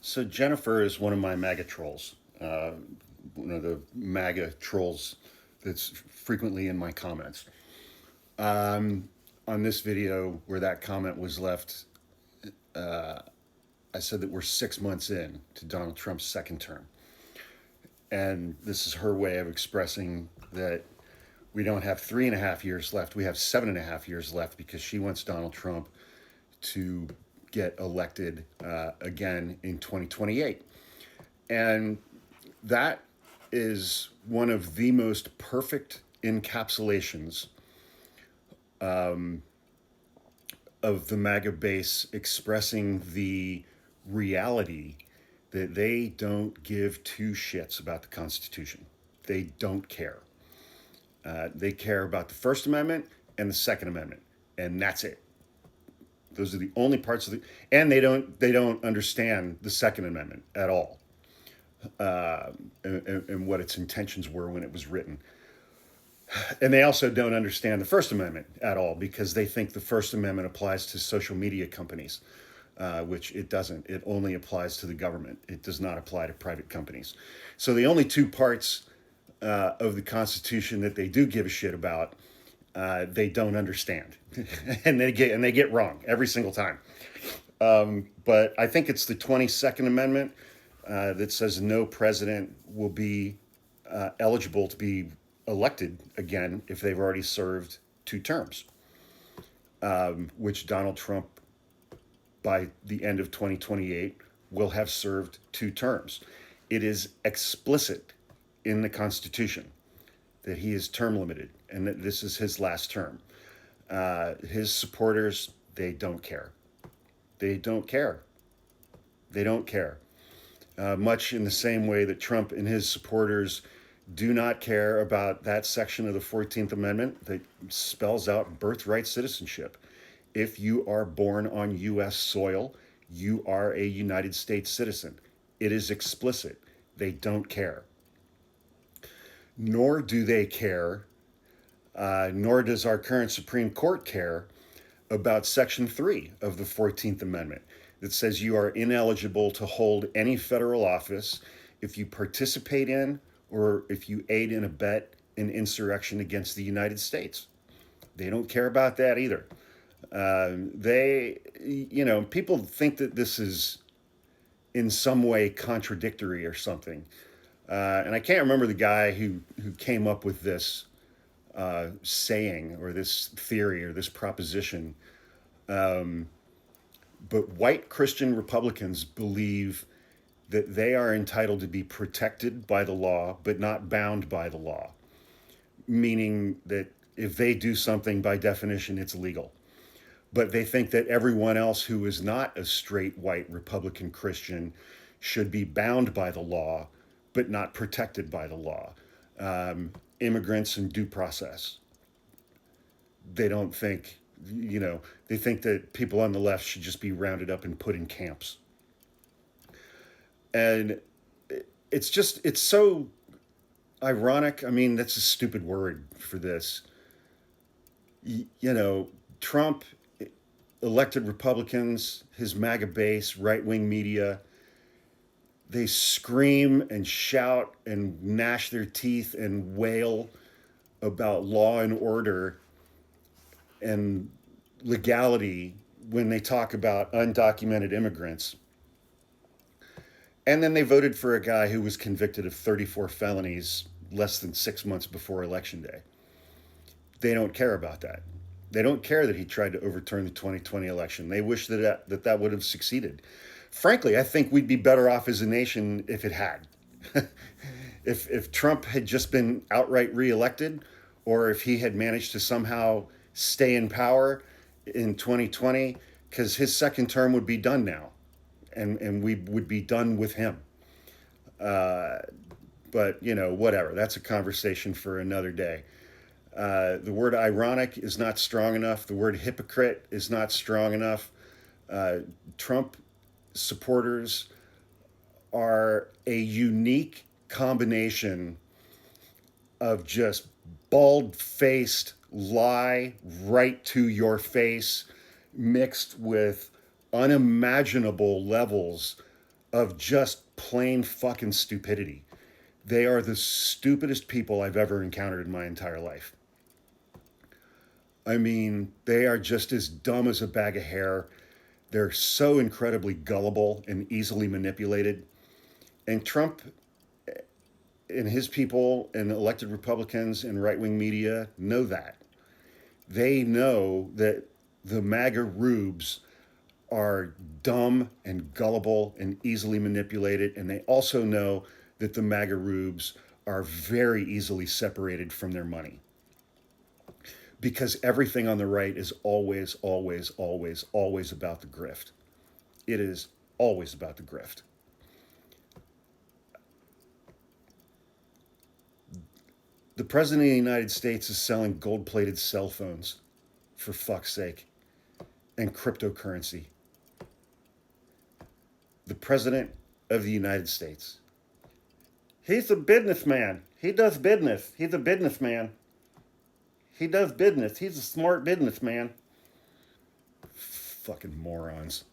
So Jennifer is one of my MAGA trolls, one of the MAGA trolls that's frequently in my comments. On this video where that comment was left, I said that we're 6 months in to Donald Trump's second term. And this is her way of expressing that we don't have 3.5 years left. We have 7.5 years left because she wants Donald Trump to get elected again in 2028. And that is one of the most perfect encapsulations of the MAGA base expressing the reality that they don't give two shits about the Constitution. They don't care. They care about the First Amendment and the Second Amendment, and that's it. Those are the only parts of the, and they don't understand the Second Amendment at all, and what its intentions were when it was written. And they also don't understand the First Amendment at all because they think the First Amendment applies to social media companies, which it doesn't. It only applies to the government. It does not apply to private companies. So the only two parts of the Constitution that they do give a shit about, they don't understand, and they get wrong every single time. But I think it's the 22nd Amendment that says no president will be eligible to be elected again if they've already served 2 terms, which Donald Trump, by the end of 2028, will have served 2 terms. It is explicit in the Constitution that he is term limited and that this is his last term. His supporters, they don't care. They don't care. They don't care. Much in the same way that Trump and his supporters do not care about that section of the 14th Amendment that spells out birthright citizenship. If you are born on U.S. soil, you are a United States citizen. It is explicit. They don't care. Nor do they care, nor does our current Supreme Court care about Section 3 of the 14th Amendment that says you are ineligible to hold any federal office if you participate in or if you aid and abet an insurrection against the United States. They don't care about that either. People think that this is in some way contradictory or something. And I can't remember the guy who came up with this saying or this theory or this proposition. But white Christian Republicans believe that they are entitled to be protected by the law, but not bound by the law. Meaning that if they do something, by definition, it's legal. But they think that everyone else who is not a straight white Republican Christian should be bound by the law, but not protected by the law. Immigrants and due process. They don't think, they think that people on the left should just be rounded up and put in camps. And it's so ironic. I mean, that's a stupid word for this. Trump elected Republicans, his MAGA base, right-wing media, they scream and shout and gnash their teeth and wail about law and order and legality when they talk about undocumented immigrants. And then they voted for a guy who was convicted of 34 felonies less than 6 months before Election Day. They don't care about that. They don't care that he tried to overturn the 2020 election. They wish that would have succeeded. Frankly, I think we'd be better off as a nation if it had. If Trump had just been outright reelected, or if he had managed to somehow stay in power in 2020, because his second term would be done now, and we would be done with him. But, whatever. That's a conversation for another day. The word ironic is not strong enough. The word hypocrite is not strong enough. Trump supporters are a unique combination of just bald-faced lie right to your face, mixed with unimaginable levels of just plain fucking stupidity. They are the stupidest people I've ever encountered in my entire life. I mean, they are just as dumb as a bag of hair. They're so incredibly gullible and easily manipulated. And Trump and his people and elected Republicans and right-wing media know that. They know that the MAGA rubes are dumb and gullible and easily manipulated, and they also know that the MAGA rubes are very easily separated from their money. Because everything on the right is always, always, always, always about the grift. It is always about the grift. The President of the United States is selling gold-plated cell phones, for fuck's sake, and cryptocurrency. The President of the United States. He's a businessman. He does business. He's a businessman. He does business. He's a smart businessman. Fucking morons.